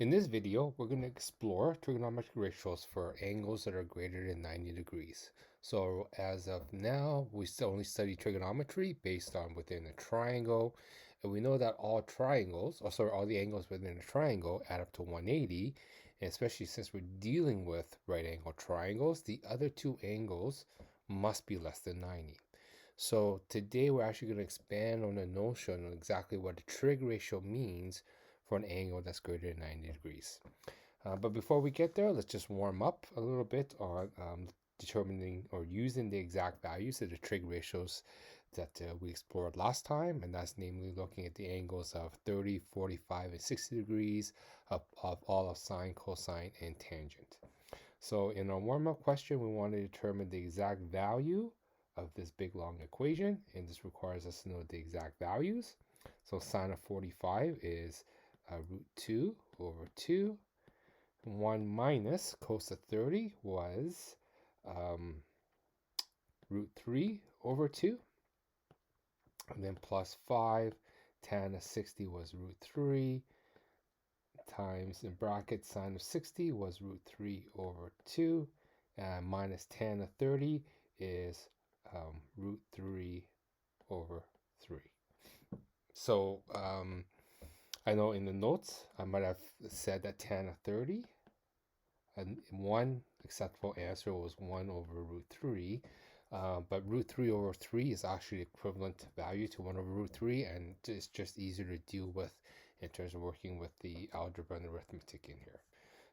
In this video, we're going to explore trigonometric ratios for angles that are greater than 90 degrees. So as of now, we still only study trigonometry based on within a triangle. And we know that all triangles, or sorry, all the angles within a triangle add up to 180. And especially since we're dealing with right angle triangles, the other two angles must be less than 90. So today we're actually going to expand on the notion of exactly what the trig ratio means for an angle that's greater than 90 degrees. But before we get there, let's just warm up a little bit on determining or using the exact values of the trig ratios that we explored last time, and that's namely looking at the angles of 30, 45, and 60 degrees of all of sine, cosine, and tangent. So in our warm-up question, we want to determine the exact value of this big long equation, and this requires us to know the exact values. So sine of 45 is root 2 over 2. 1 minus cos of 30 was root 3 over 2. And then plus 5 tan of 60 was root 3 times, in brackets, sine of 60 was root 3 over 2. And minus tan of 30 is root 3 over 3. So I know in the notes I might have said that tan of 30, and one acceptable answer was 1 over root 3. But root 3 over 3 is actually equivalent value to 1 over root 3, and it's just easier to deal with in terms of working with the algebra and arithmetic in here.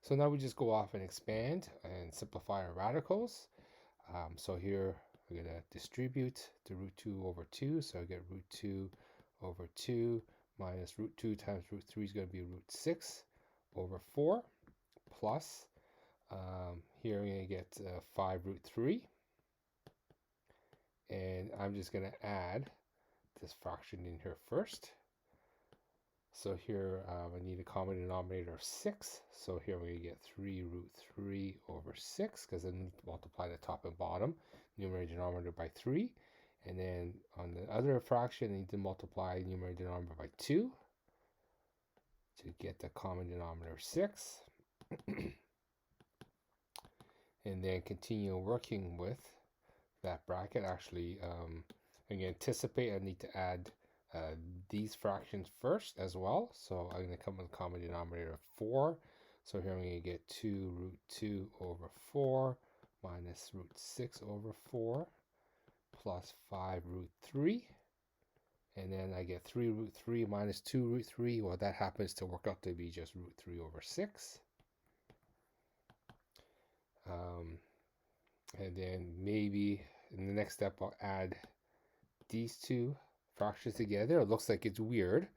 So now we just go off and expand and simplify our radicals. So here we're going to distribute the root 2 over 2, so I get root 2 over 2 minus root 2 times root 3 is going to be root 6 over 4 plus, here we're going to get 5 root 3. And I'm just going to add this fraction in here first. So here I need a common denominator of 6. So here we're going to get 3 root 3 over 6, because then we multiply the top and bottom, numerator denominator by 3. And then on the other fraction, I need to multiply numerator denominator by 2 to get the common denominator of 6. And then continue working with that bracket. Actually, I'm going to anticipate I need to add these fractions first as well. So I'm going to come with a common denominator of 4. So here I'm going to get 2 root 2 over 4 minus root 6 over 4 plus 5 root 3. And then I get 3 root 3 minus 2 root 3. Well, that happens to work out to be just root 3 over 6. And then maybe in the next step, I'll add these two fractions together. It looks like it's weird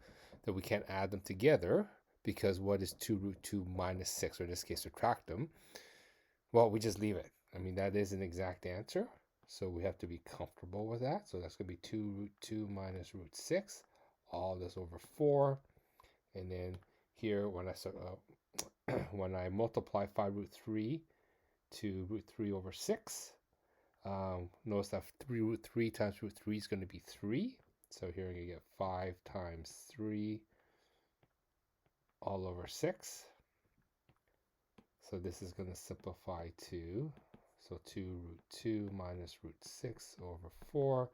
that we can't add them together, because what is 2 root 2 minus 6, or in this case, subtract them? Well, we just leave it. I mean, that is an exact answer, so we have to be comfortable with that. So that's going to be 2 root 2 minus root 6, all this over 4. And then here, when I multiply 5 root 3 to root 3 over 6, notice that 3 root 3 times root 3 is going to be 3. So here we're going to get 5 times 3 all over 6. So this is going to simplify to, so 2 root 2 minus root 6 over 4.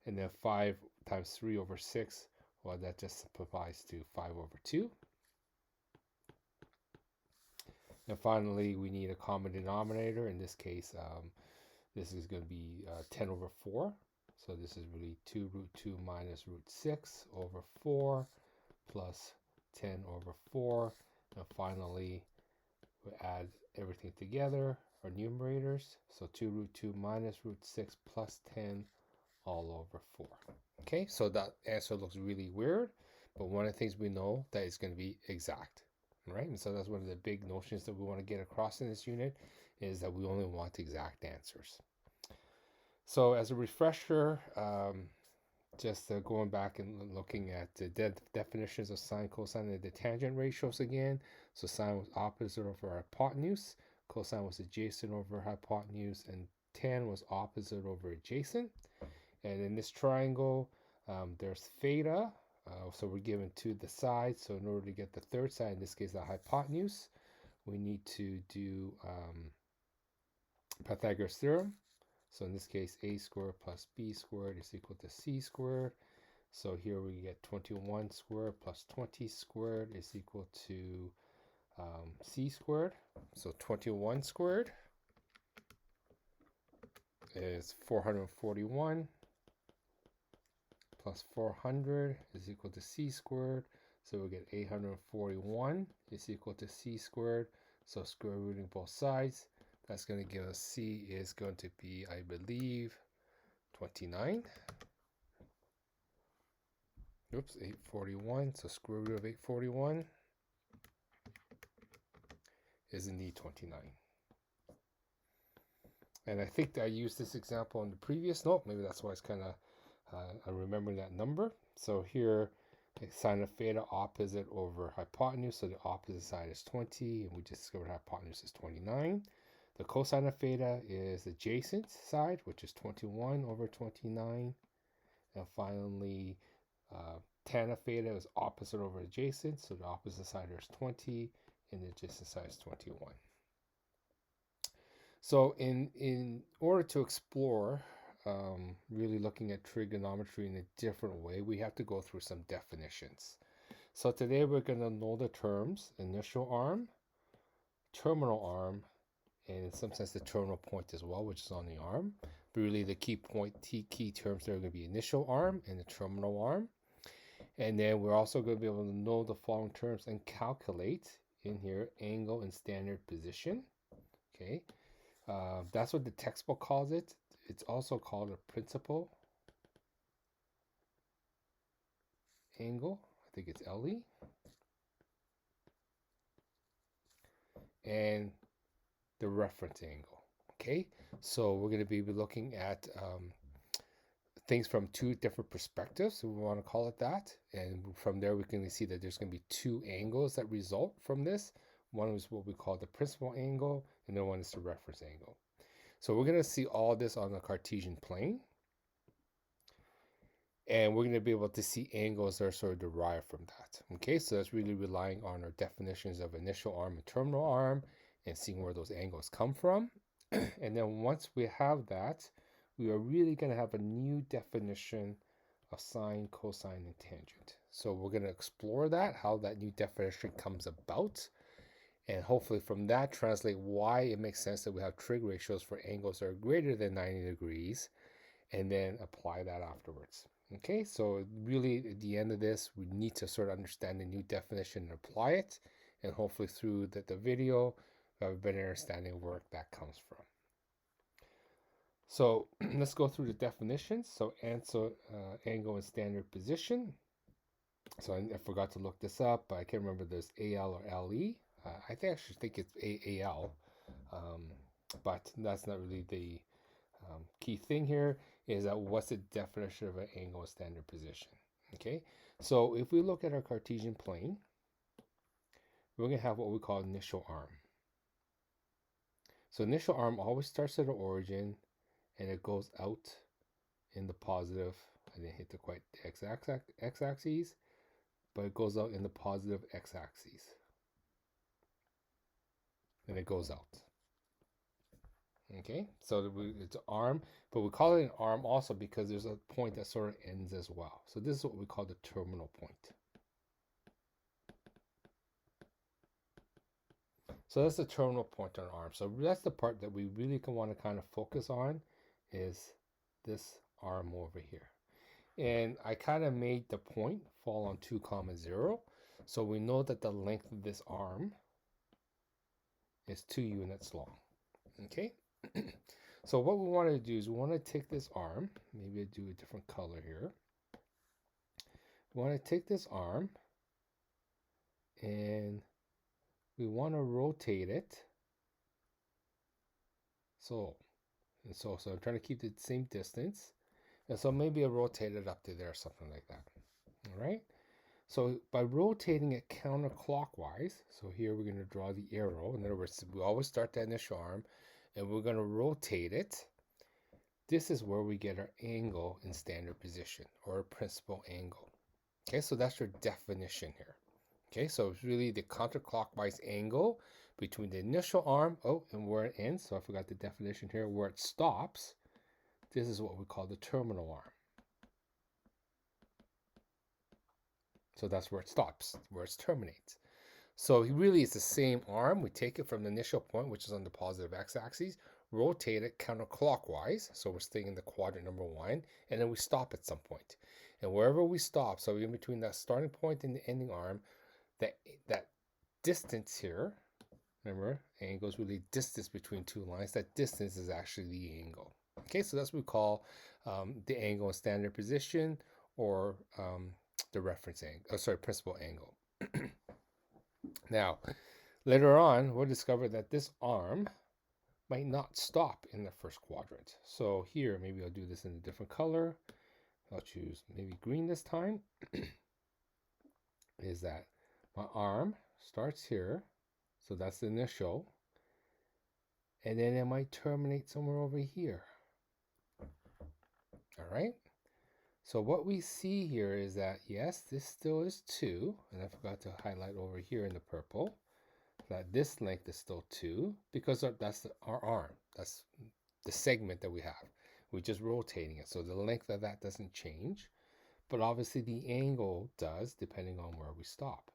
And then 5 times 3 over 6, well, that just simplifies to 5 over 2. And finally, we need a common denominator. In this case, this is going to be 10 over 4. So this is really 2 root 2 minus root 6 over 4 plus 10 over 4. And finally, we add everything together, our numerators. So 2 root 2 minus root 6 plus 10 all over 4. Okay, so that answer looks really weird, but one of the things we know that it's going to be exact. Right, and so that's one of the big notions that we want to get across in this unit, is that we only want exact answers. So as a refresher, just going back and looking at the definitions of sine, cosine, and the tangent ratios again. So sine was opposite over hypotenuse, cosine was adjacent over hypotenuse, and tan was opposite over adjacent. And in this triangle, there's theta So we're given to the sides. So in order to get the third side, in this case the hypotenuse, we need to do Pythagoras theorem. So in this case, a squared plus b squared is equal to c squared. So here we get 21 squared plus 20 squared is equal to c squared. So 21 squared is 441 plus 400 is equal to c squared. So we get 841 is equal to c squared. So square rooting both sides. That's going to give us c is going to be, I believe, 29. Oops, 841. So square root of 841 is indeed 29. And I think I used this example in the previous note. Maybe that's why it's kind of I'm remembering that number. So here, sine of theta opposite over hypotenuse. So the opposite side is 20, and we just discovered hypotenuse is 29. The cosine of theta is adjacent side, which is 21 over 29. And finally, tan of theta is opposite over adjacent. So the opposite side is 20, and the adjacent side is 21. So in order to explore really looking at trigonometry in a different way, we have to go through some definitions. So today we're going to know the terms initial arm, terminal arm, and in some sense the terminal point as well, which is on the arm. But really the key terms there are going to be initial arm and the terminal arm. And then we're also going to be able to know the following terms and calculate in here angle and standard position. Okay, that's what the textbook calls it. It's also called a principal angle. I think it's LE. And the reference angle. Okay, so we're going to be looking at things from two different perspectives, so we want to call it that. And from there, we can see that there's going to be two angles that result from this. One is what we call the principal angle, and the one is the reference angle. So we're going to see all this on the Cartesian plane. And we're going to be able to see angles that are sort of derived from that. Okay, so that's really relying on our definitions of initial arm and terminal arm and seeing where those angles come from. And then once we have that, we are really going to have a new definition of sine, cosine, and tangent. So we're going to explore that, how that new definition comes about. And hopefully from that translate why it makes sense that we have trig ratios for angles that are greater than 90 degrees, and then apply that afterwards. Okay, so really at the end of this, we need to sort of understand the new definition and apply it. And hopefully through the video, we have a better understanding of where that comes from. So let's go through the definitions. So angle and standard position. So I forgot to look this up, but I can't remember if there's AL or LE. I actually think it's AL, but that's not really the key thing here. Is that what's the definition of an angle and standard position? Okay, so if we look at our Cartesian plane, we're going to have what we call initial arm. So initial arm always starts at the origin, and it goes out in the positive. I didn't hit the quite x-axis, but it goes out in the positive x-axis. And it goes out. Okay, so it's an arm, but we call it an arm also because there's a point that sort of ends as well. So this is what we call the terminal point. So that's the terminal point on an arm. So that's the part that we really want to kind of focus on, is this arm over here. And I kind of made the point fall on 2, 0. So we know that the length of this arm is 2 units long. Okay. So what we want to do is we want to take this arm, maybe I do a different color here. We want to take this arm and we want to rotate it. So I'm trying to keep the same distance. And so maybe I'll rotate it up to there, something like that. All right. So by rotating it counterclockwise, so here we're going to draw the arrow. In other words, we always start the initial arm, and we're going to rotate it. This is where we get our angle in standard position, or a principal angle. Okay, so that's your definition here. Okay, so it's really the counterclockwise angle between the initial arm, and where it ends. So I forgot the definition here, where it stops. This is what we call the terminal arm. So that's where it stops, where it terminates. So really it's the same arm. We take it from the initial point, which is on the positive x-axis, rotate it counterclockwise. So we're staying in the quadrant number 1, and then we stop at some point. And wherever we stop, so in between that starting point and the ending arm, that distance here, remember, angle is really distance between two lines. That distance is actually the angle. Okay, so that's what we call the angle in standard position, or the reference angle, principal angle. Now, later on, we'll discover that this arm might not stop in the first quadrant. So here, maybe I'll do this in a different color. I'll choose maybe green this time. Is that my arm starts here, so that's the initial, and then it might terminate somewhere over here. All right. So what we see here is that, yes, this still is 2, and I forgot to highlight over here in the purple that this length is still 2, because that's our arm. That's the segment that we have. We're just rotating it, so the length of that doesn't change, but obviously the angle does, depending on where we stop.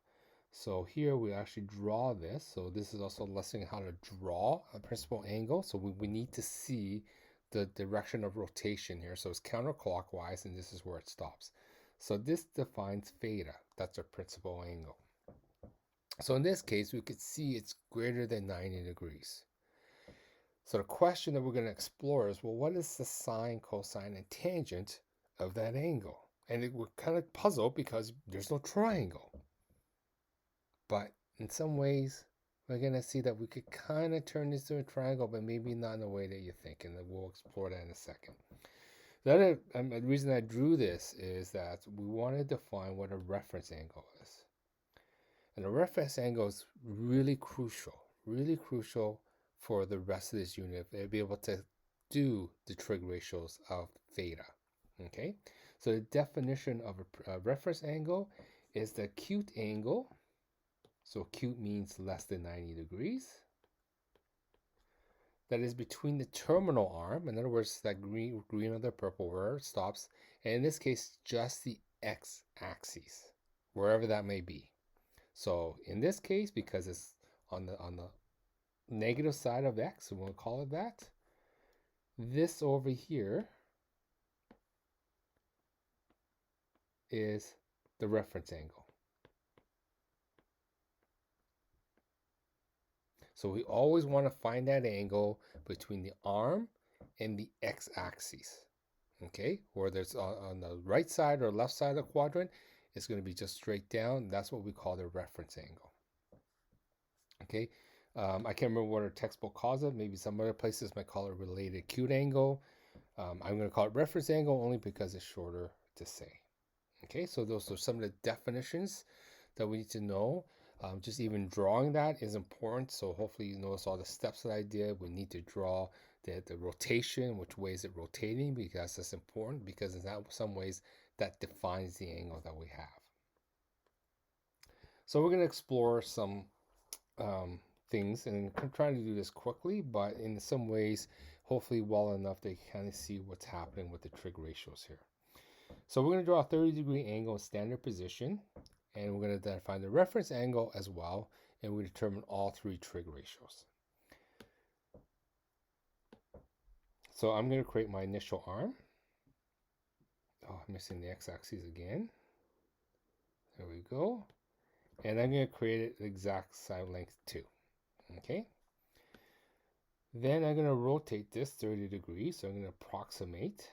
So here we actually draw this. So this is also a lesson how to draw a principal angle. So we need to see the direction of rotation here. So it's counterclockwise, and this is where it stops. So this defines theta. That's our principal angle. So in this case, we could see it's greater than 90 degrees. So the question that we're going to explore is, well, what is the sine, cosine, and tangent of that angle? And we're kind of puzzled because there's no triangle. But in some ways, we're going to see that we could kind of turn this to a triangle, but maybe not in the way that you think. And we'll explore that in a second. The other reason I drew this is that we want to define what a reference angle is. And a reference angle is really crucial for the rest of this unit to be able to do the trig ratios of theta. Okay, so the definition of a reference angle is the acute angle. So acute means less than 90 degrees. That is between the terminal arm, in other words, that green or the purple where it stops, and in this case, just the x-axis, wherever that may be. So in this case, because it's on the negative side of x, so we'll call it that, this over here is the reference angle. So we always want to find that angle between the arm and the x-axis. Okay, whether it's on the right side or left side of the quadrant, it's going to be just straight down. That's what we call the reference angle. Okay, I can't remember what our textbook calls it. Maybe some other places might call it related acute angle. I'm going to call it reference angle only because it's shorter to say. Okay, so those are some of the definitions that we need to know. Just even drawing that is important. So hopefully you notice all the steps that I did. We need to draw the rotation, which way is it rotating, because that's important, because in some ways that defines the angle that we have. So we're going to explore some things, and I'm trying to do this quickly, but in some ways, hopefully well enough to kind of see what's happening with the trig ratios here. So we're going to draw a 30-degree angle in standard position, and we're going to define the reference angle as well, and we determine all 3 trig ratios. So I'm going to create my initial arm. Oh, I'm missing the x-axis again. There we go. And I'm going to create it the exact side length too. Okay. Then I'm going to rotate this 30 degrees. So I'm going to approximate.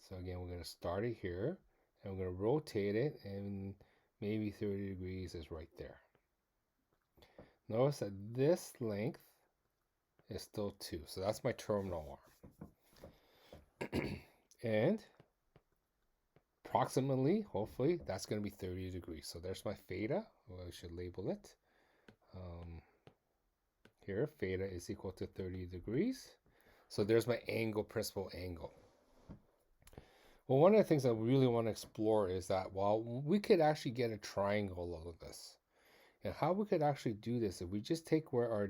So again, we're going to start it here, and we're going to rotate it, and maybe 30 degrees is right there. Notice that this length is still 2. So that's my terminal arm. And approximately, hopefully, that's going to be 30 degrees. So there's my theta. Well, I should label it. Here, theta is equal to 30 degrees. So there's my angle, principal angle. Well, one of the things I really want to explore is that, well, we could actually get a triangle out of this. And how we could actually do this if we just take where our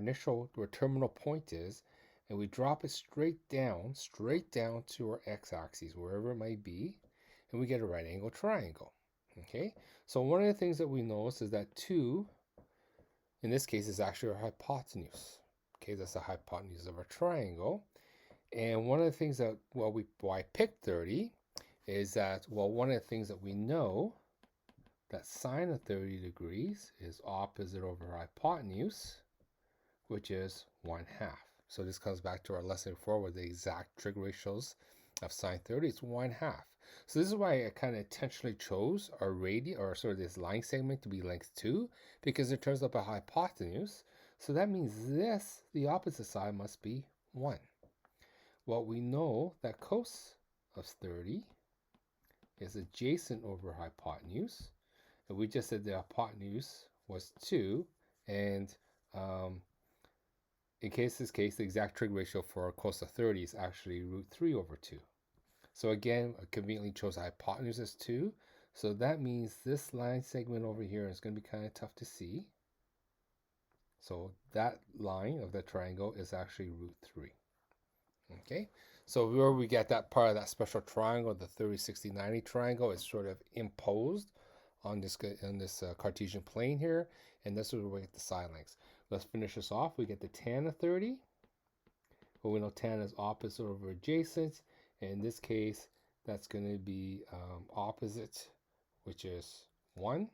terminal point is, and we drop it straight down to our x-axis, wherever it might be, and we get a right angle triangle. Okay, so one of the things that we notice is that 2, in this case, is actually our hypotenuse. Okay, that's the hypotenuse of our triangle. And one of the things that, well, why I picked 30 is that, well, one of the things that we know that sine of 30 degrees is opposite over hypotenuse, which is 1/2. So this comes back to our lesson before with the exact trig ratios of sine 30. It's 1/2. So this is why I kind of intentionally chose our radius, or sort of this line segment, to be length 2, because it turns up a hypotenuse. So that means this, the opposite side, must be 1. Well, we know that cos of 30 is adjacent over hypotenuse. And we just said the hypotenuse was 2. And in this case, the exact trig ratio for cos of 30 is actually √3 over 2. So again, I conveniently chose hypotenuse as 2. So that means this line segment over here is going to be kind of tough to see. So that line of the triangle is actually √3. Okay, so where we get that part of that special triangle, the 30, 60, 90 triangle, is sort of imposed on this Cartesian plane here, and this is where we get the side lengths. Let's finish this off. We get the tan of 30. Well, we know tan is opposite over adjacent, and in this case, that's going to be opposite, which is 1,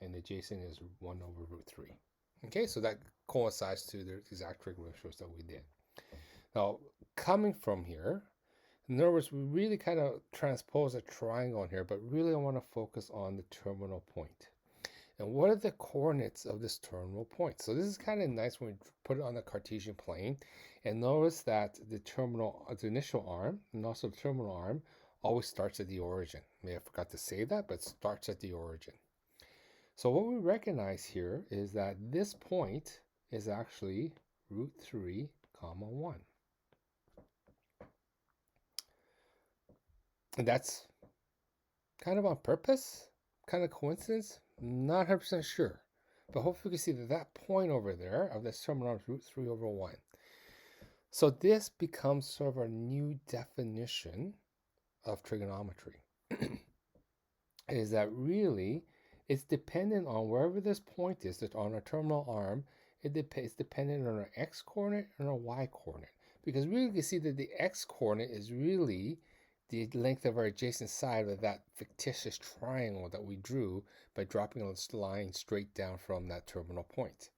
and adjacent is 1 over √3. Okay, so that coincides to the exact trig ratios that we did. Now, coming from here, in other words, we really kind of transpose a triangle in here, but really I want to focus on the terminal point. And what are the coordinates of this terminal point? So this is kind of nice when we put it on the Cartesian plane. And notice that the initial arm, and also the terminal arm, always starts at the origin. Maybe I forgot to say that, but starts at the origin. So what we recognize here is that this point is actually √3, 1. And that's kind of on purpose, kind of coincidence, not 100% sure. But hopefully you can see that that point over there of this terminal is √3 over 1. So this becomes sort of our new definition of trigonometry. Is that really it's dependent on wherever this point is, that on our terminal arm, it's dependent on our x-coordinate and our y-coordinate. Because really you can see that the x-coordinate is really the length of our adjacent side of that fictitious triangle that we drew by dropping this line straight down from that terminal point.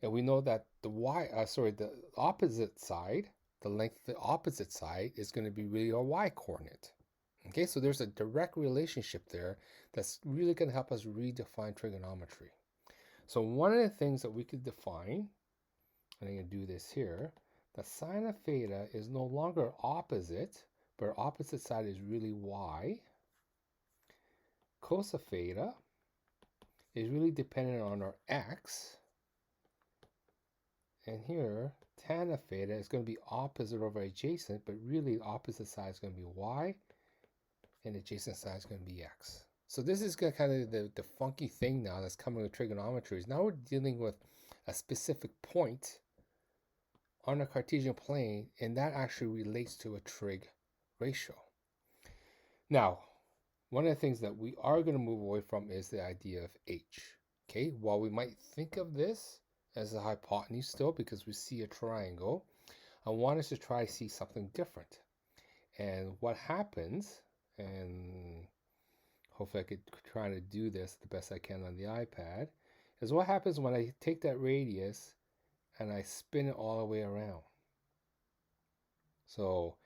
And we know that the opposite side, the length of the opposite side is going to be really our y-coordinate. Okay, so there's a direct relationship there that's really going to help us redefine trigonometry. So one of the things that we could define, and I'm going to do this here, the sine of theta is no longer opposite, but our opposite side is really y. Cos of theta is really dependent on our x. And here, tan of theta is going to be opposite over adjacent, but really the opposite side is going to be y, and adjacent side is going to be x. So this is kind of the funky thing now that's coming with trigonometry. Is now we're dealing with a specific point on a Cartesian plane, and that actually relates to a trig ratio. Now, one of the things that we are going to move away from is the idea of h. Okay, while we might think of this as a hypotenuse still because we see a triangle, I want us to try to see something different. And what happens, and hopefully I could try to do this the best I can on the iPad, is what happens when I take that radius and I spin it all the way around. So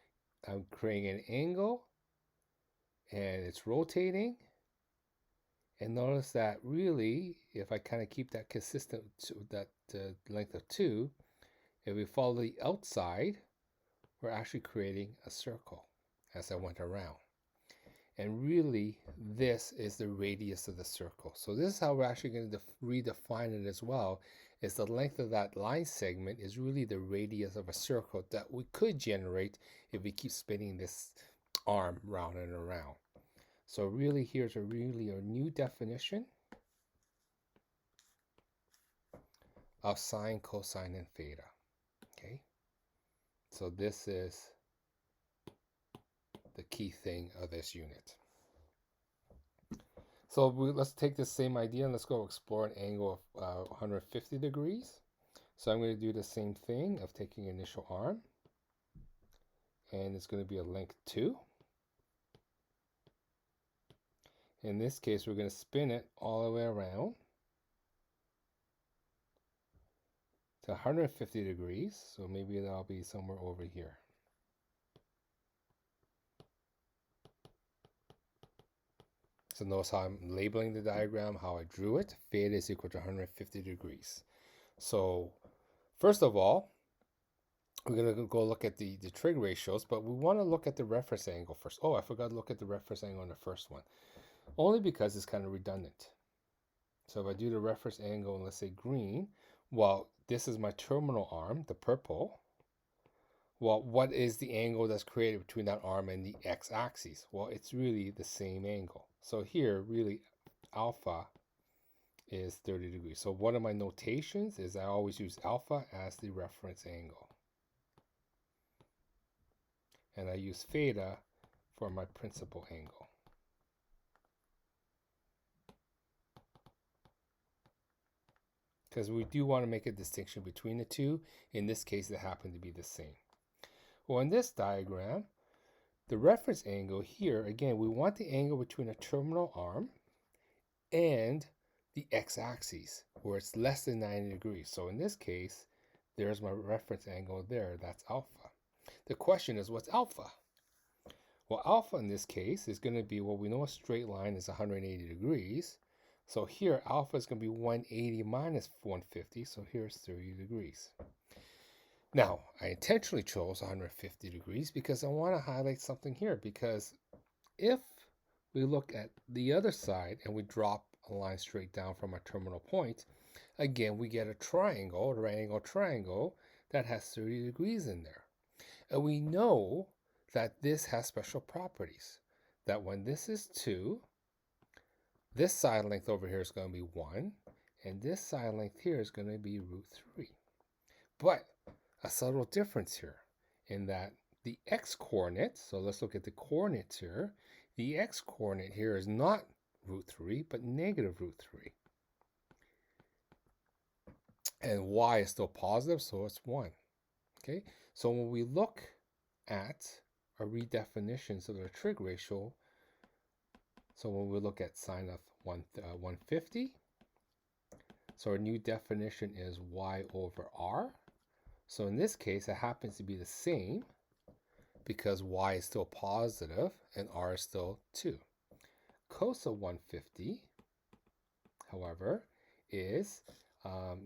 I'm creating an angle and it's rotating. And notice that really, if I kind of keep that consistent to that length of 2, if we follow the outside, we're actually creating a circle as I went around. And really, this is the radius of the circle. So this is how we're actually going to redefine it as well, is the length of that line segment is really the radius of a circle that we could generate if we keep spinning this arm round and around. So really here's a new definition of sine, cosine, and theta. Okay, so this is the key thing of this unit. So let's take the same idea and let's go explore an angle of 150 degrees. So I'm going to do the same thing of taking initial arm, and it's going to be a length 2. In this case, we're going to spin it all the way around to 150 degrees. So maybe that'll be somewhere over here. So notice how I'm labeling the diagram, how I drew it. Theta is equal to 150 degrees. So first of all, we're going to go look at the trig ratios, but we want to look at the reference angle first. Oh, I forgot to look at the reference angle on the first one. Only because it's kind of redundant. So if I do the reference angle and let's say green, well, this is my terminal arm, the purple. Well, what is the angle that's created between that arm and the x-axis? Well, it's really the same angle. So here, really, alpha is 30 degrees. So one of my notations is I always use alpha as the reference angle. And I use theta for my principal angle. Because we do want to make a distinction between the two. In this case, they happen to be the same. Well, in this diagram, the reference angle here, again, we want the angle between a terminal arm and the x-axis, where it's less than 90 degrees. So in this case, there's my reference angle there. That's alpha. The question is, what's alpha? Well, alpha in this case is going to be, well, we know a straight line is 180 degrees. So here, alpha is going to be 180 minus 150. So here's 30 degrees. Now, I intentionally chose 150 degrees because I want to highlight something here. Because if we look at the other side and we drop a line straight down from our terminal point, again, we get a triangle, a right angle triangle, that has 30 degrees in there. And we know that this has special properties. That when this is 2, this side length over here is going to be 1, and this side length here is going to be root 3. But a subtle difference here in that the x-coordinate, so let's look at the coordinates here, the x-coordinate here is not root 3, but negative root 3. And y is still positive, so it's 1. Okay, so when we look at our redefinitions of the trig ratio, so when we look at sine of 150, so our new definition is y over r. So in this case, it happens to be the same because y is still positive and r is still 2. Cos of 150, however, is,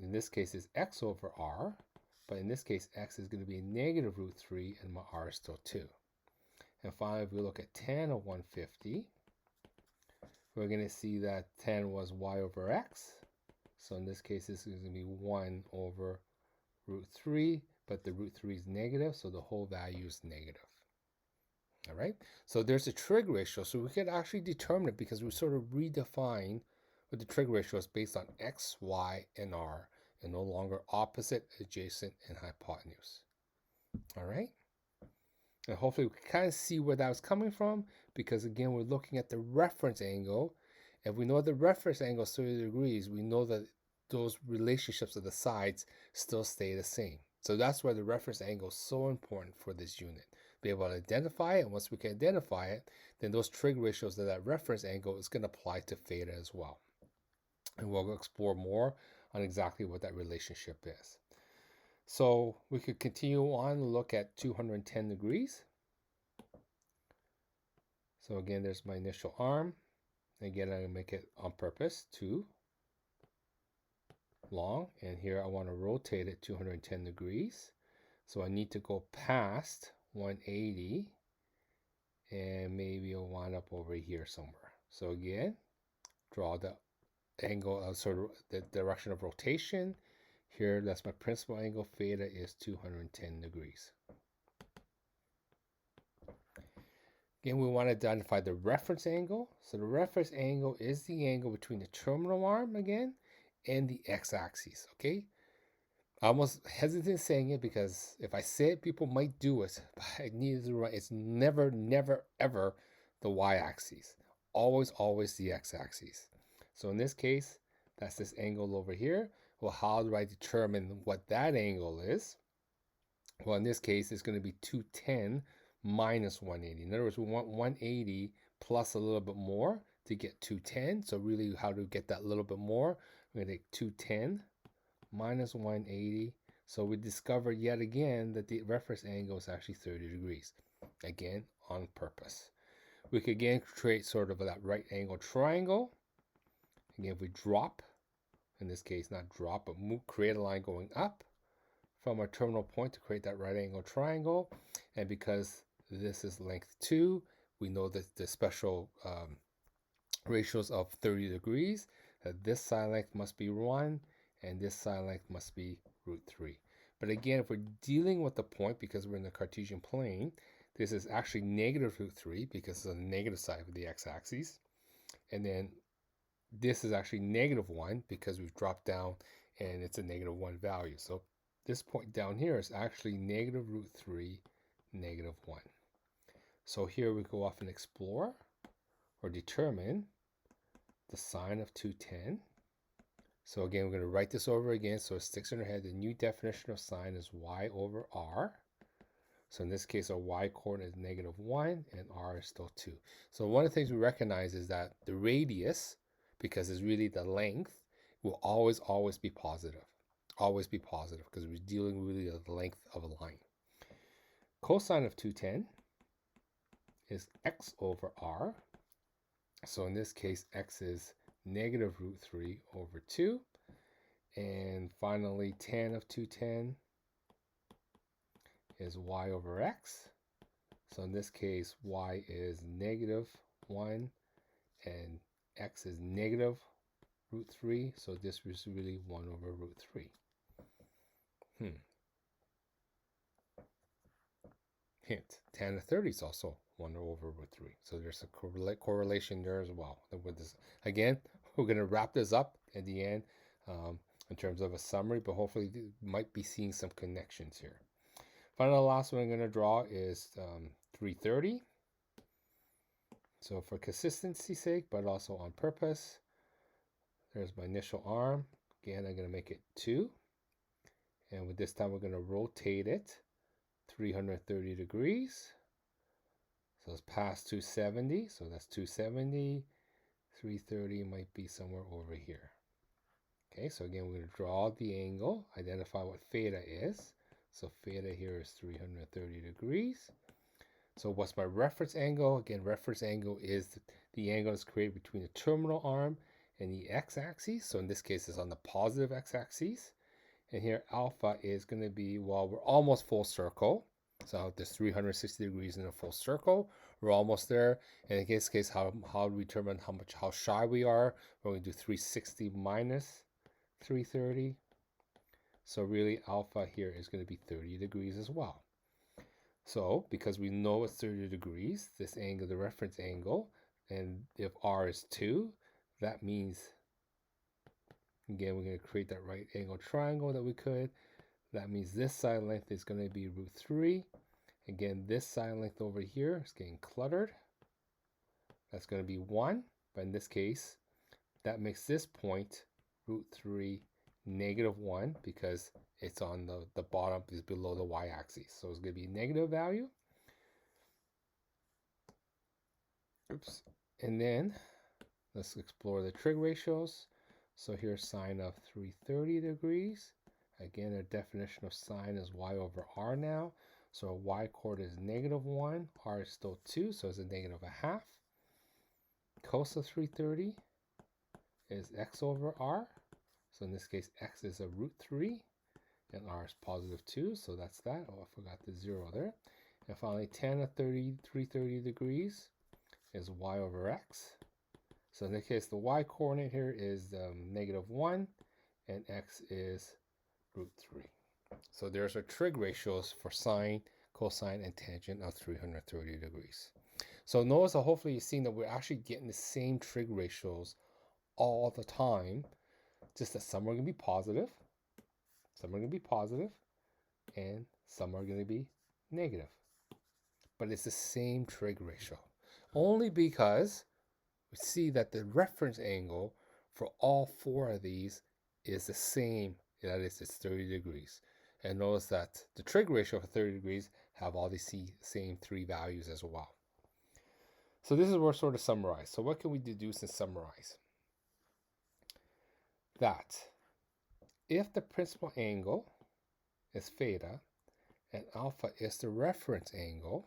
in this case, is x over r, but in this case, x is going to be negative root 3 and my r is still 2. And finally, if we look at tan of 150, we're going to see that tan was y over x. So in this case, this is going to be 1 over root 3, but the root 3 is negative, so the whole value is negative. All right, so there's a trig ratio. So we could actually determine it because we sort of redefine what the trig ratio is based on x, y, and r, and no longer opposite, adjacent, and hypotenuse. All right, and hopefully we can kind of see where that was coming from, because again, we're looking at the reference angle. If we know the reference angle is 30 degrees, we know that those relationships of the sides still stay the same. So that's why the reference angle is so important for this unit. Be able to identify it, and once we can identify it, then those trig ratios of that reference angle is going to apply to theta as well. And we'll explore more on exactly what that relationship is. So we could continue on and look at 210 degrees. So again, there's my initial arm. Again, I'm going to make it on purpose 2 long, and here I want to rotate it 210 degrees. So I need to go past 180, and maybe I'll wind up over here somewhere. So again, draw the angle of sort of the direction of rotation. Here, that's my principal angle. Theta is 210 degrees. Again, we want to identify the reference angle. So the reference angle is the angle between the terminal arm again and the x-axis, okay? I almost hesitant saying it because if I say it, people might do it. But I need to write. It's never, never, ever the y-axis. Always, always the x-axis. So in this case, that's this angle over here. Well, how do I determine what that angle is? Well, in this case, it's going to be 210 minus 180. In other words, we want 180 plus a little bit more to get 210. So really, how to get that little bit more? We're going to take 210 minus 180. So we discover yet again that the reference angle is actually 30 degrees. Again, on purpose. We could again create sort of that right angle triangle. Again, if we drop, in this case, not drop, but create a line going up from our terminal point to create that right angle triangle. And because this is length 2, we know that the special ratios of 30 degrees, that this side length must be 1 and this side length must be root 3. But again, if we're dealing with the point, because we're in the Cartesian plane, this is actually negative root 3 because it's on the negative side of the x-axis. And then this is actually negative 1 because we've dropped down and it's a negative 1 value. So this point down here is actually negative root 3, negative 1. So here we go off and explore or determine the sine of 210. So again, we're going to write this over again so it sticks in our head. The new definition of sine is y over r. So in this case, our y coordinate is negative 1 and r is still 2. So one of the things we recognize is that the radius, because it's really the length, will always, always be positive. Always be positive because we're dealing really with the length of a line. Cosine of 210 is x over r. So in this case, x is negative root 3 over 2. And finally, tan of 210 is y over x. So in this case, y is negative 1 and x is negative root 3. So this is really 1 over root 3. Hint, tan of 30 is also 1 over root 3. So there's a correlation there as well. With this, again, we're going to wrap this up at the end in terms of a summary, but hopefully you might be seeing some connections here. Finally, the last one I'm going to draw is 330. So for consistency's sake, but also on purpose, there's my initial arm. Again, I'm going to make it 2. And with this time, we're going to rotate it 330 degrees. So it's past 270. So that's 270. 330 might be somewhere over here. Okay, so again, we're going to draw the angle, identify what theta is. So theta here is 330 degrees. So what's my reference angle? Again, reference angle is the angle that's created between the terminal arm and the x-axis. So in this case, it's on the positive x-axis. And here alpha is going to be, well, we're almost full circle. So there's 360 degrees in a full circle. We're almost there. And in this case, how do we determine how shy we are? We're going to do 360 minus 330. So really alpha here is going to be 30 degrees as well. So because we know it's 30 degrees, this angle, the reference angle, and if r is 2, that means, again, we're going to create that right angle triangle that we could. That means this side length is going to be root 3. Again, this side length over here is getting cluttered. That's going to be 1. But in this case, that makes this point root 3 negative 1 because it's on the bottom, is below the y-axis. So it's going to be a negative value. Oops. And then let's explore the trig ratios. So here's sine of 330 degrees. Again, our definition of sine is y over r now. So our y coordinate is negative 1. R is still 2, so it's a negative 1/2. Cos of 330 is x over r. So in this case, x is a root 3, and r is positive 2, so that's that. Oh, I forgot the 0 there. And finally, tan of 330 degrees is y over x. So in this case, the y coordinate here is negative 1, and x is root 3. So there's our trig ratios for sine, cosine, and tangent of 330 degrees. So notice that hopefully you've seen that we're actually getting the same trig ratios all the time, just that some are going to be positive, some are going to be positive, and some are going to be negative. But it's the same trig ratio, only because we see that the reference angle for all four of these is the same. That is, it's 30 degrees. And notice that the trig ratio for 30 degrees have all these same three values as well. So this is where we're sort of summarize. So what can we deduce and summarize? That if the principal angle is theta and alpha is the reference angle,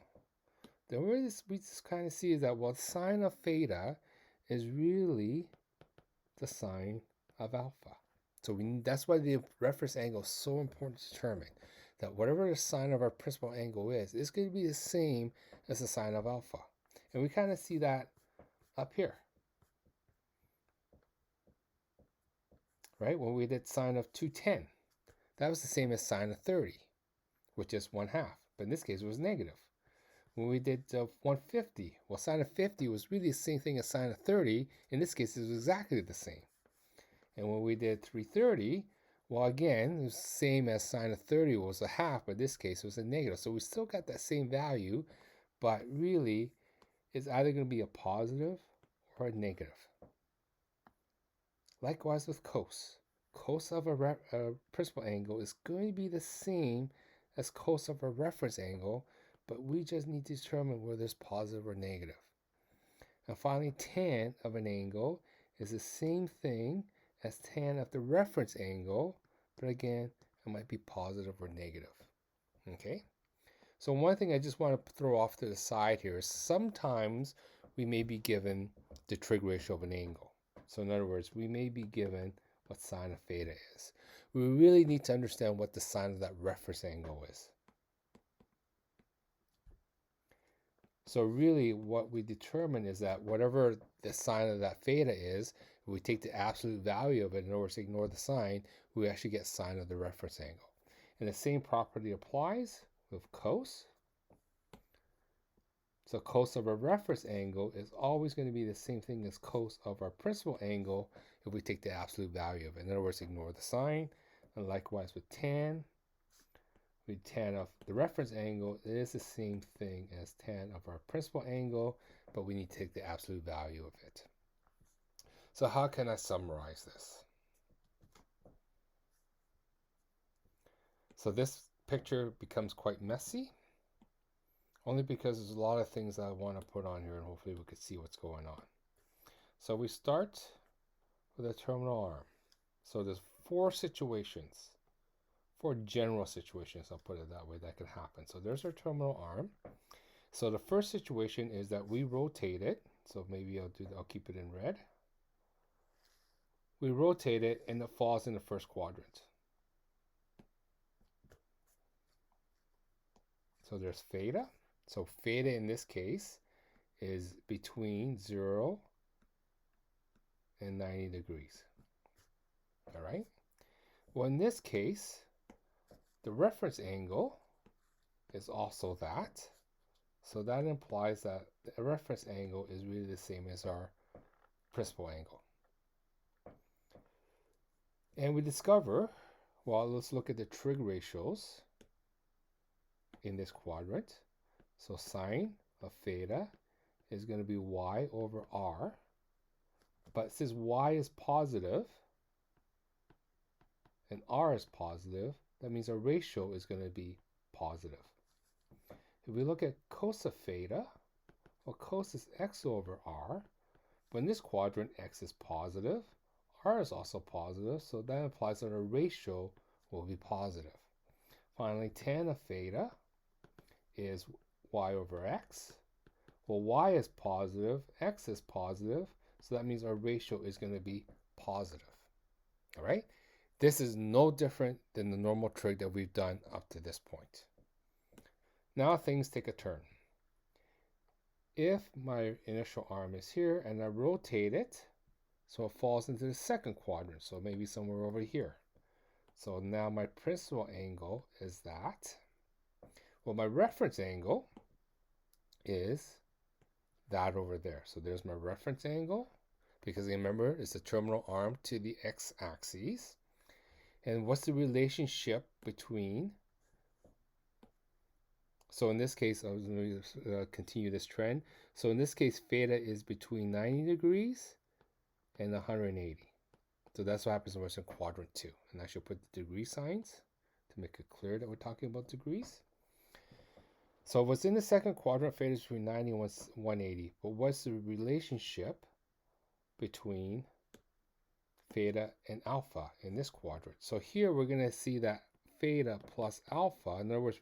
then we just kind of see is that, well, the sine of theta is really the sine of alpha. So that's why the reference angle is so important to determine, that whatever the sine of our principal angle is, it's going to be the same as the sine of alpha. And we kind of see that up here, right? When we did sine of 210, that was the same as sine of 30, which is 1/2. But in this case, it was negative. When we did 150, well, sine of 50 was really the same thing as sine of 30. In this case, it was exactly the same. And when we did 330, well, again, it was the same as sine of 30 was 1/2, but in this case, it was a negative. So we still got that same value, but really, it's either going to be a positive or a negative. Likewise with cos. Cos of a principal angle is going to be the same as cos of a reference angle, but we just need to determine whether it's positive or negative. And finally, tan of an angle is the same thing as tan of the reference angle, but again, it might be positive or negative. Okay? So one thing I just want to throw off to the side here is sometimes we may be given the trig ratio of an angle. So in other words, we may be given what sine of theta is. We really need to understand what the sine of that reference angle is. So really what we determine is that whatever the sine of that theta is, if we take the absolute value of it, in other words, ignore the sign, we actually get sine of the reference angle. And the same property applies with cos. So cos of a reference angle is always going to be the same thing as cos of our principal angle if we take the absolute value of it. In other words, ignore the sign. And likewise with tan, with tan of the reference angle, it is the same thing as tan of our principal angle, but we need to take the absolute value of it. So how can I summarize this? So this picture becomes quite messy, only because there's a lot of things I want to put on here, and hopefully we can see what's going on. So we start with a terminal arm. So there's four situations, four general situations, I'll put it that way, that can happen. So there's our terminal arm. So the first situation is that we rotate it. So maybe I'll keep it in red. We rotate it and it falls in the first quadrant. So there's theta. So theta in this case is between 0 and 90 degrees. All right. Well, in this case, the reference angle is also that. So that implies that the reference angle is really the same as our principal angle. And we discover, well, let's look at the trig ratios in this quadrant. So sine of theta is going to be y over r. But since y is positive and r is positive, that means our ratio is going to be positive. If we look at cos of theta, well, cos is x over r. But in this quadrant, x is positive, r is also positive, so that implies that our ratio will be positive. Finally, tan of theta is y over x. Well, y is positive, x is positive, so that means our ratio is going to be positive. All right? This is no different than the normal trig that we've done up to this point. Now things take a turn. If my initial arm is here and I rotate it, so it falls into the second quadrant, so maybe somewhere over here. So now my principal angle is that. Well, my reference angle is that over there. So there's my reference angle, because remember, it's the terminal arm to the x-axis. And what's the relationship between, so in this case, I was going to continue this trend. So in this case, theta is between 90 degrees and 180. So that's what happens when we're in quadrant 2. And I should put the degree signs to make it clear that we're talking about degrees. So what's in the second quadrant, theta is between 90 and 180. But what's the relationship between theta and alpha in this quadrant? So here we're going to see that theta plus alpha, in other words,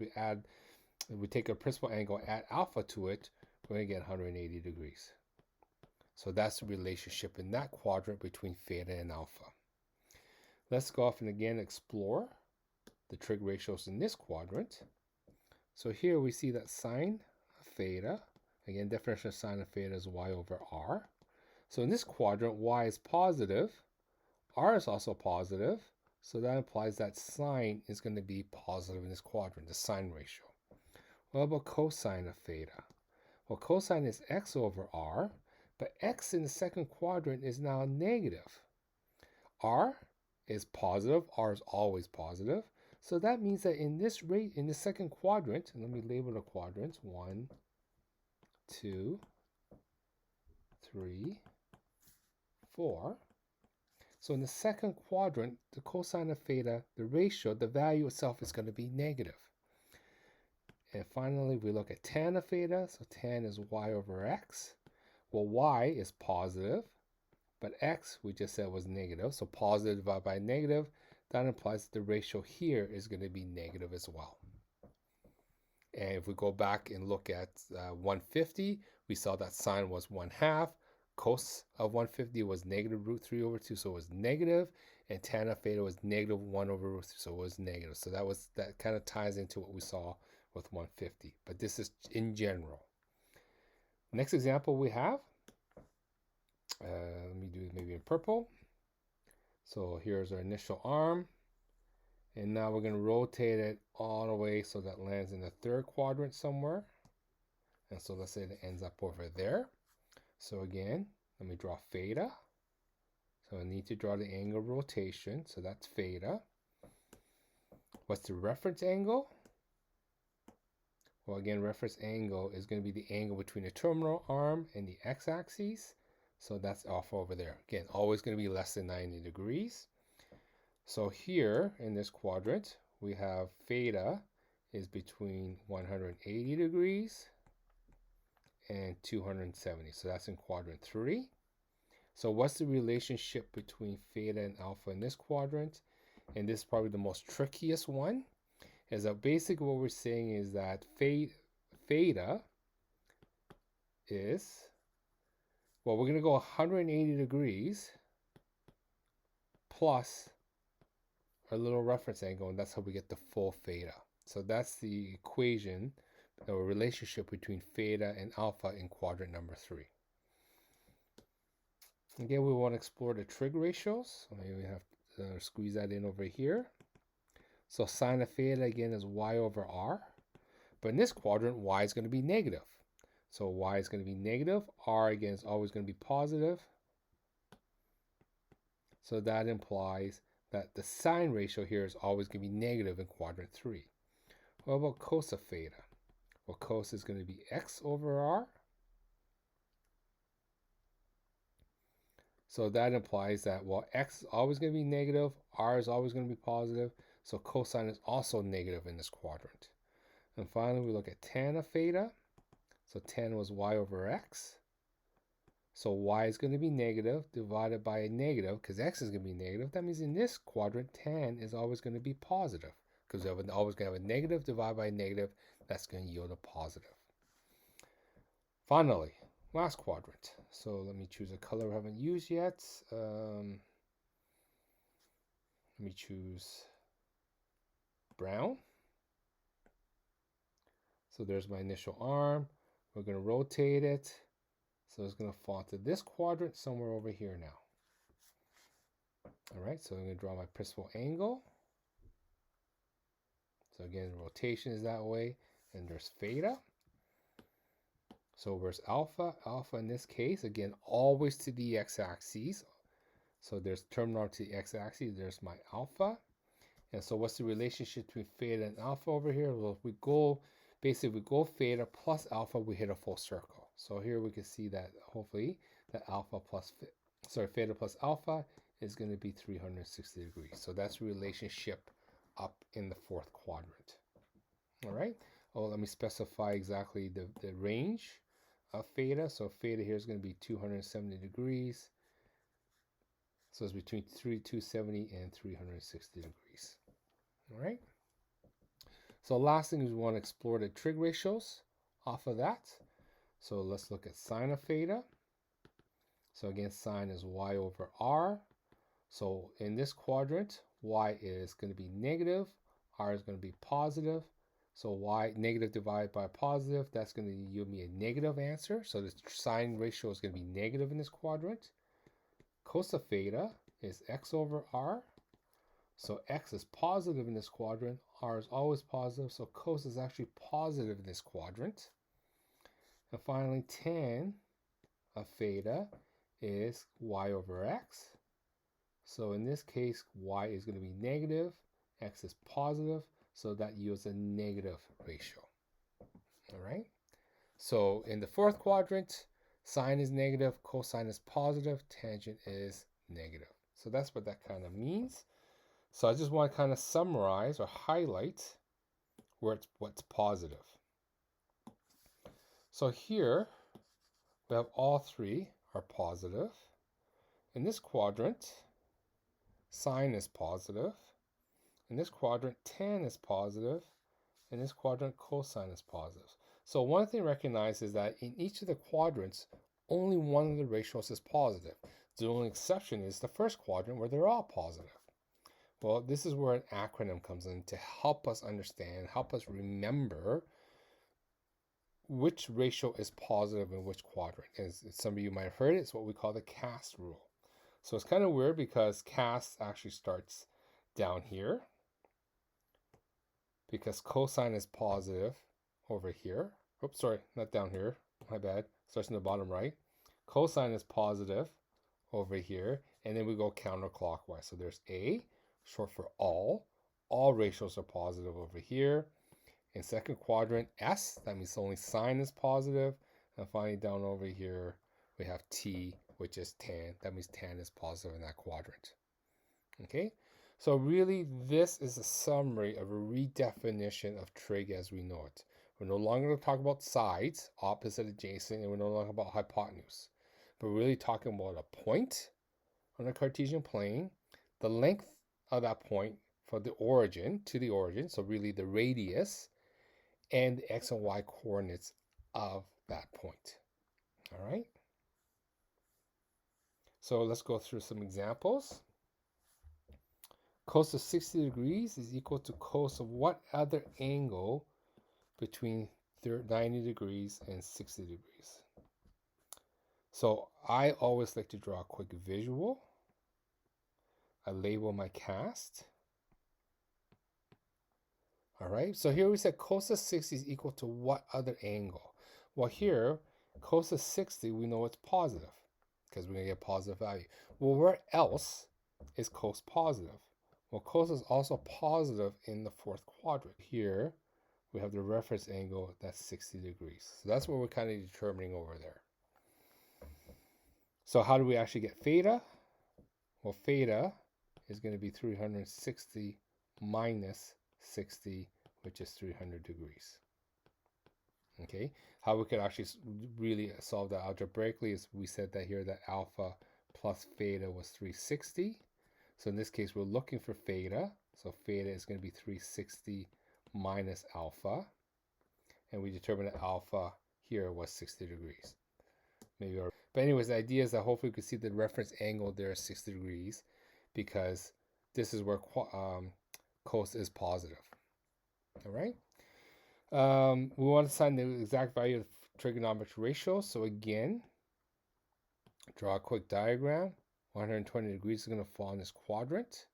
we take a principal angle, add alpha to it, we're going to get 180 degrees. So that's the relationship in that quadrant between theta and alpha. Let's go off and again explore the trig ratios in this quadrant. So here we see that sine of theta, again, definition of sine of theta is y over r. So in this quadrant, y is positive, r is also positive, so that implies that sine is going to be positive in this quadrant, the sine ratio. What about cosine of theta? Well, cosine is x over r, but x in the second quadrant is now negative. R is positive, r is always positive, so that means that in this in the second quadrant, and let me label the quadrants, 1, 2, 3, 4. So in the second quadrant, the cosine of theta, the ratio, the value itself is going to be negative. And finally, we look at tan of theta. So tan is y over x. Well, y is positive, but x, we just said, was negative. So positive divided by negative, that implies that the ratio here is going to be negative as well. And if we go back and look at 150, we saw that sine was 1/2. Cos of 150 was negative root 3 over 2, so it was negative. And tan of theta was negative 1 over root 3, so it was negative. So that kind of ties into what we saw with 150. But this is in general. Next example we have, let me do it maybe in purple. So here's our initial arm. And now we're going to rotate it all the way so that lands in the third quadrant somewhere. And so let's say it ends up over there. So again, let me draw theta. So I need to draw the angle of rotation. So that's theta. What's the reference angle? Well, again, reference angle is going to be the angle between the terminal arm and the x-axis. So that's alpha over there. Again, always going to be less than 90 degrees. So here in this quadrant, we have theta is between 180 degrees and 270. So that's in quadrant 3. So what's the relationship between theta and alpha in this quadrant? And this is probably the most trickiest one. Is that basically what we're saying is that theta is, well, we're going to go 180 degrees plus our little reference angle, and that's how we get the full theta. So that's the equation, the relationship between theta and alpha in quadrant number 3. Again, we want to explore the trig ratios. So maybe we have to squeeze that in over here. So sine of theta again is y over r. But in this quadrant, y is going to be negative. So y is going to be negative. R again is always going to be positive. So that implies that the sine ratio here is always going to be negative in quadrant 3. What about cos of theta? Well, cos is going to be x over r. So that implies that, well, x is always going to be negative, r is always going to be positive, so cosine is also negative in this quadrant. And finally, we look at tan of theta. So tan was y over x. So y is going to be negative divided by a negative, because x is going to be negative. That means in this quadrant, tan is always going to be positive, because we're always going to have a negative divided by a negative. That's going to yield a positive. Finally, last quadrant. So let me choose a color I haven't used yet. Let me choose brown. So there's my initial arm. We're going to rotate it. So it's going to fall to this quadrant somewhere over here now. All right, so I'm going to draw my principal angle. So again, rotation is that way. And there's theta. So where's alpha? Alpha in this case, again, always to the x-axis. So there's terminology to the x-axis. There's my alpha. And so what's the relationship between theta and alpha over here? Well, if we go, basically, if we go theta plus alpha, we hit a full circle. So here we can see that, hopefully, that theta plus alpha is going to be 360 degrees. So that's the relationship up in the fourth quadrant. All right. Oh, let me specify exactly the range of theta. So theta here is going to be 270 degrees. So it's between 270 and 360 degrees. All right. So last thing is we want to explore the trig ratios off of that. So let's look at sine of theta. So again, sine is y over r. So in this quadrant, y is going to be negative, r is going to be positive. So y negative divided by positive, that's going to give me a negative answer. So the sine ratio is going to be negative in this quadrant. Cos of theta is x over r. So x is positive in this quadrant, r is always positive, so cos is actually positive in this quadrant. And finally, tan of theta is y over x. So in this case, y is going to be negative, x is positive, so that yields a negative ratio. All right. So in the fourth quadrant, sine is negative, cosine is positive, tangent is negative. So that's what that kind of means. So I just want to kind of summarize or highlight what's positive. So here we have all three are positive. In this quadrant, sine is positive. In this quadrant, tan is positive. In this quadrant, cosine is positive. So one thing to recognize is that in each of the quadrants, only one of the ratios is positive. The only exception is the first quadrant where they're all positive. Well, this is where an acronym comes in to help us understand, help us remember which ratio is positive in which quadrant. As some of you might have heard, it's what we call the cast rule. So it's kind of weird because cast actually starts down here because cosine is positive over here. Oops, sorry, not down here. My bad. Starts in the bottom right. Cosine is positive over here, and then we go counterclockwise. So there's A, short for all. All ratios are positive over here. In second quadrant, S, that means only sine is positive. And finally, down over here, we have T, which is tan. That means tan is positive in that quadrant. Okay, so really, this is a summary of a redefinition of trig as we know it. We're no longer going to talk about sides, opposite, adjacent, and we're no longer about hypotenuse. But we're really talking about a point on a Cartesian plane, the length of that point from the origin to the origin, so really the radius, and the x and y coordinates of that point. All right. So let's go through some examples. Cos of 60 degrees is equal to cos of what other angle between 90 degrees and 60 degrees? So I always like to draw a quick visual. I label my cast. All right, so here we said cos of 60 is equal to what other angle? Well, here, cos of 60, we know it's positive because we're going to get a positive value. Well, where else is cos positive? Well, cos is also positive in the fourth quadrant. Here, we have the reference angle that's 60 degrees. So that's what we're kind of determining over there. So how do we actually get theta? Well, theta is going to be 360 minus 60, which is 300 degrees. Okay, how we could actually really solve that algebraically is we said that here that alpha plus theta was 360. So in this case, we're looking for theta. So theta is going to be 360 minus alpha. And we determined that alpha here was 60 degrees. But anyways, the idea is that hopefully we can see the reference angle there is 60 degrees because this is where cos is positive. All right. We want to find the exact value of trigonometric ratio. So again, draw a quick diagram. 120 degrees is going to fall in this quadrant.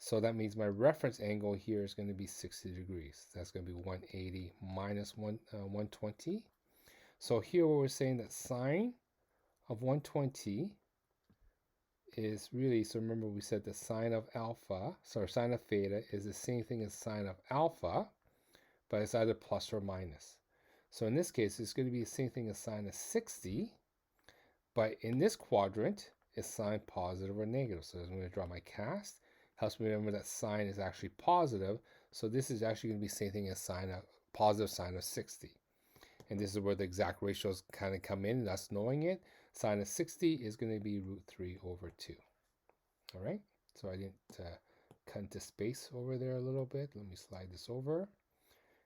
So that means my reference angle here is going to be 60 degrees. That's going to be 180 minus 120. So here we're saying that sine of 120 is really, so remember we said the sine of alpha, sorry, sine of theta is the same thing as sine of alpha, but it's either plus or minus. So in this case, it's going to be the same thing as sine of 60, but in this quadrant, it's sine positive or negative. So I'm going to draw my cast. Helps me remember that sine is actually positive. So this is actually going to be the same thing as sine of positive sine of 60. And this is where the exact ratios kind of come in, thus knowing it. Sine of 60 is going to be root 3 over 2. All right, so I didn't cut into space over there a little bit. Let me slide this over,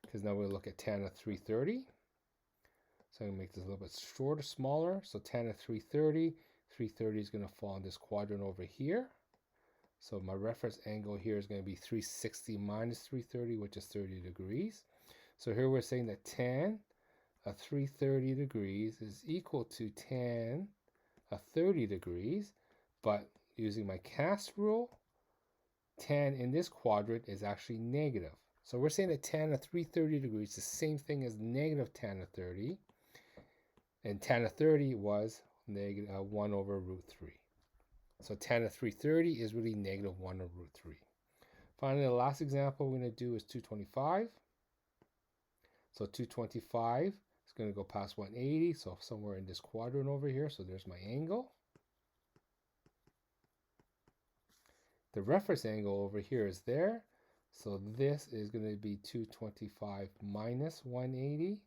because now we'll look at tan of 330. So I'm going to make this a little bit shorter, smaller. So tan of 330, 330 is going to fall in this quadrant over here. So my reference angle here is going to be 360 minus 330, which is 30 degrees. So here we're saying that tan of 330 degrees is equal to tan of 30 degrees, but using my cast rule, tan in this quadrant is actually negative. So we're saying that tan of 330 degrees is the same thing as negative tan of 30, and tan of 30 was negative 1 over root 3. So tan of 330 is really negative 1 over root 3. Finally, the last example we're going to do is 225. So 225 is going to go past 180, so somewhere in this quadrant over here. So there's my angle. The reference angle over here is there. So this is going to be 225 minus 180,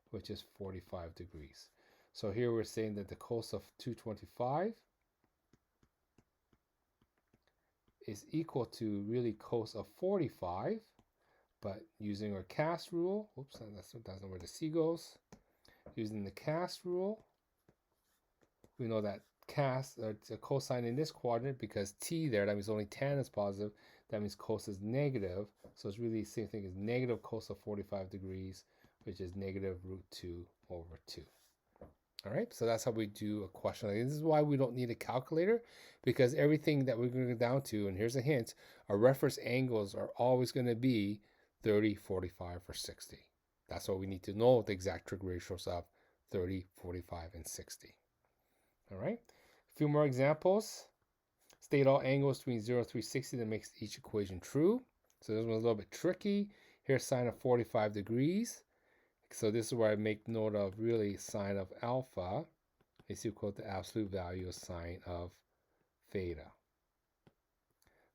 which is 45 degrees. So here we're saying that the cos of 225 is equal to really cos of 45, but using our cast rule, oops, that's not where the C goes. Using the cast rule, we know that cast, a cosine in this quadrant, because t there, that means only tan is positive, that means cos is negative. So it's really the same thing as negative cos of 45 degrees, which is negative root 2 over 2. All right, so that's how we do a question like this. This is why we don't need a calculator, because everything that we're going to go down to, and here's a hint, our reference angles are always going to be 30, 45, or 60. That's what we need to know, the exact trig ratios of 30, 45, and 60. All right, a few more examples. State all angles between 0 and 360 that makes each equation true. So this one's a little bit tricky. Here's sine of 45 degrees. So this is where I make note of really sine of alpha is equal to absolute value of sine of theta.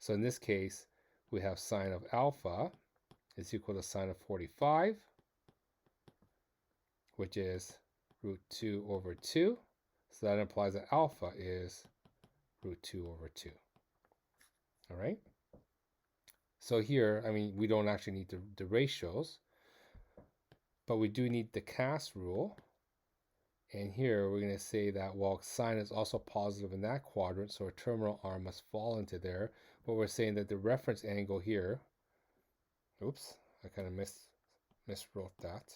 So in this case, we have sine of alpha is equal to sine of 45, which is root 2 over 2. So that implies that alpha is root 2 over 2. All right? So here, I mean, we don't actually need the ratios, but we do need the cast rule. And here we're going to say that, well, sine is also positive in that quadrant, so a terminal arm must fall into there. But we're saying that the reference angle here, oops, I kind of miswrote that.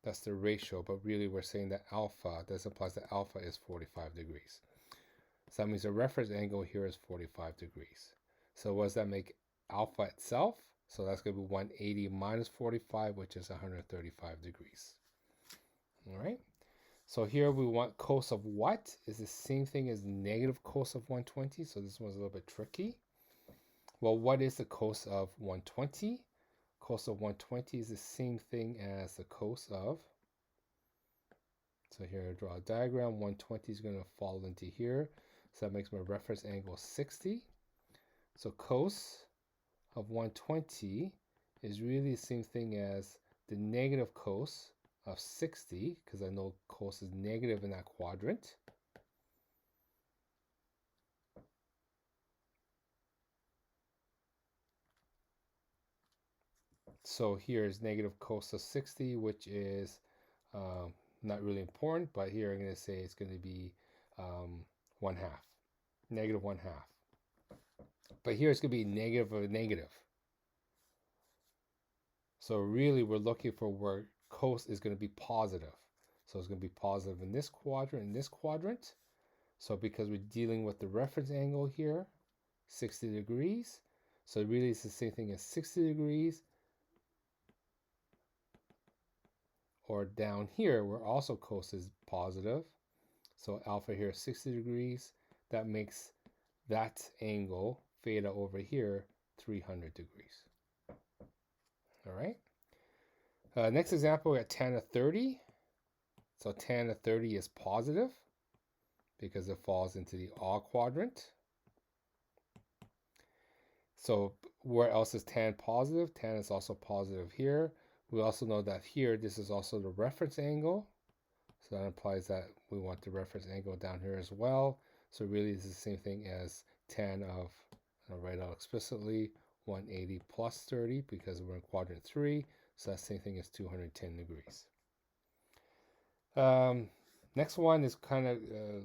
That's the ratio, but really we're saying that alpha, this implies that alpha is 45 degrees. So that means the reference angle here is 45 degrees. So what does that make alpha itself? So that's going to be 180 minus 45, which is 135 degrees. All right. So here we want cos of what is the same thing as negative cos of 120. So this one's a little bit tricky. Well, what is the cos of 120? Cos of 120 is the same thing as the cos of, so here I draw a diagram, 120 is going to fall into here. So that makes my reference angle 60. So cos of 120 is really the same thing as the negative cos of 60, because I know cos is negative in that quadrant. So here is negative cos of 60, which is not really important, but here I'm going to say it's going to be 1/2, negative 1/2. But here it's going to be negative of a negative. So really we're looking for where cos is going to be positive. So it's going to be positive in this quadrant, So because we're dealing with the reference angle here, 60 degrees. So really it's the same thing as 60 degrees. Or down here, where also cos is positive. So alpha here is 60 degrees. That makes that angle, theta over here, 300 degrees. All right. Next example, we got tan of 30. So tan of 30 is positive because it falls into the odd quadrant. So where else is tan positive? Tan is also positive here. We also know that here, this is also the reference angle. So that implies that we want the reference angle down here as well. So really it's the same thing as tan of, I'll write out explicitly, 180 plus 30 because we're in quadrant 3. So that's the same thing as 210 degrees. Next one is kind of,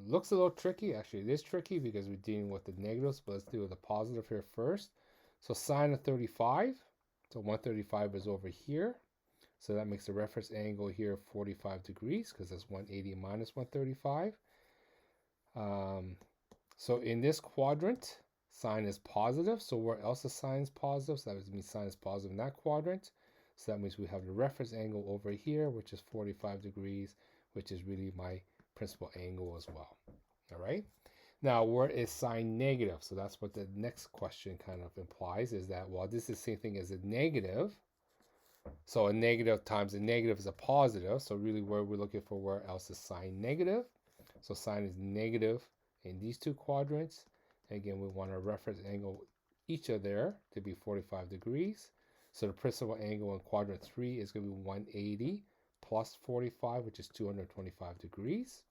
looks a little tricky. Actually, it is tricky because we're dealing with the negatives, but let's do the positive here first. So sine of 35. So 135 is over here. So that makes the reference angle here 45 degrees because that's 180 minus 135. So in this quadrant, sine is positive. So where else is sine is positive? So that means sine is positive in that quadrant. So that means we have the reference angle over here, which is 45 degrees, which is really my principal angle as well. All right. Now, where is sine negative? So that's what the next question kind of implies, is that, well, this is the same thing as a negative. So a negative times a negative is a positive. So really where we're looking for, where else is sine negative? So sine is negative in these two quadrants. And again, we want our reference angle each of there to be 45 degrees. So the principal angle in quadrant 3 is going to be 180 plus 45, which is 225 degrees.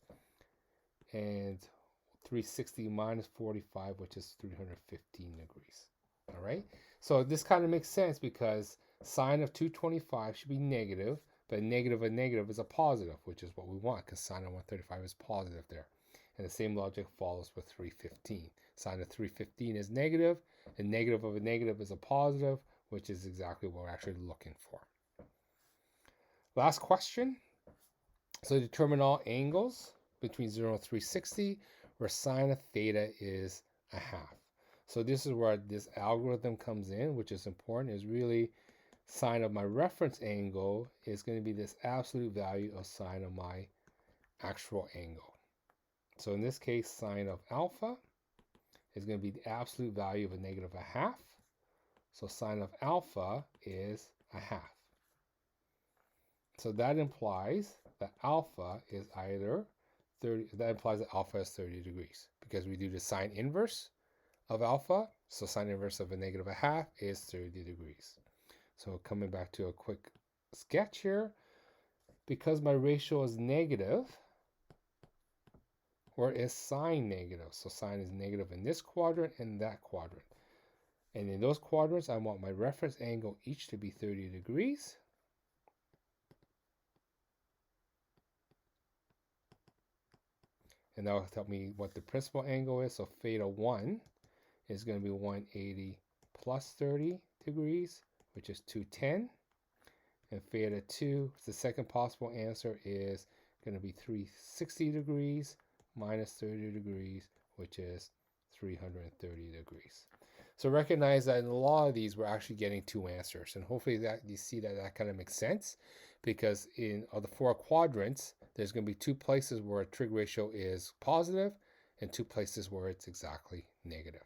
And 360 minus 45, which is 315 degrees. All right. So this kind of makes sense because sine of 225 should be negative, but negative of negative is a positive, which is what we want because sine of 135 is positive there. And the same logic follows with 315. Sine of 315 is negative, and negative of a negative is a positive, which is exactly what we're actually looking for. Last question. So determine all angles between 0 and 360 where sine of theta is a half. So this is where this algorithm comes in, which is important, is really sine of my reference angle is going to be this absolute value of sine of my actual angle. So in this case, sine of alpha is going to be the absolute value of a negative a half. So sine of alpha is a half. So that implies that alpha is either 30, that implies that alpha is 30 degrees because we do the sine inverse of alpha. So sine inverse of a negative a half is 30 degrees. So coming back to a quick sketch here, because my ratio is negative, where is sine negative? So sine is negative in this quadrant and that quadrant. And in those quadrants, I want my reference angle each to be 30 degrees. And that will tell me what the principal angle is. So theta 1 is going to be 180 plus 30 degrees, which is 210. And theta 2, the second possible answer, is going to be 360 degrees minus 30 degrees, which is 330 degrees. So recognize that in a lot of these, we're actually getting two answers. And hopefully that you see that that kind of makes sense, because in the four quadrants, there's going to be two places where a trig ratio is positive and two places where it's exactly negative.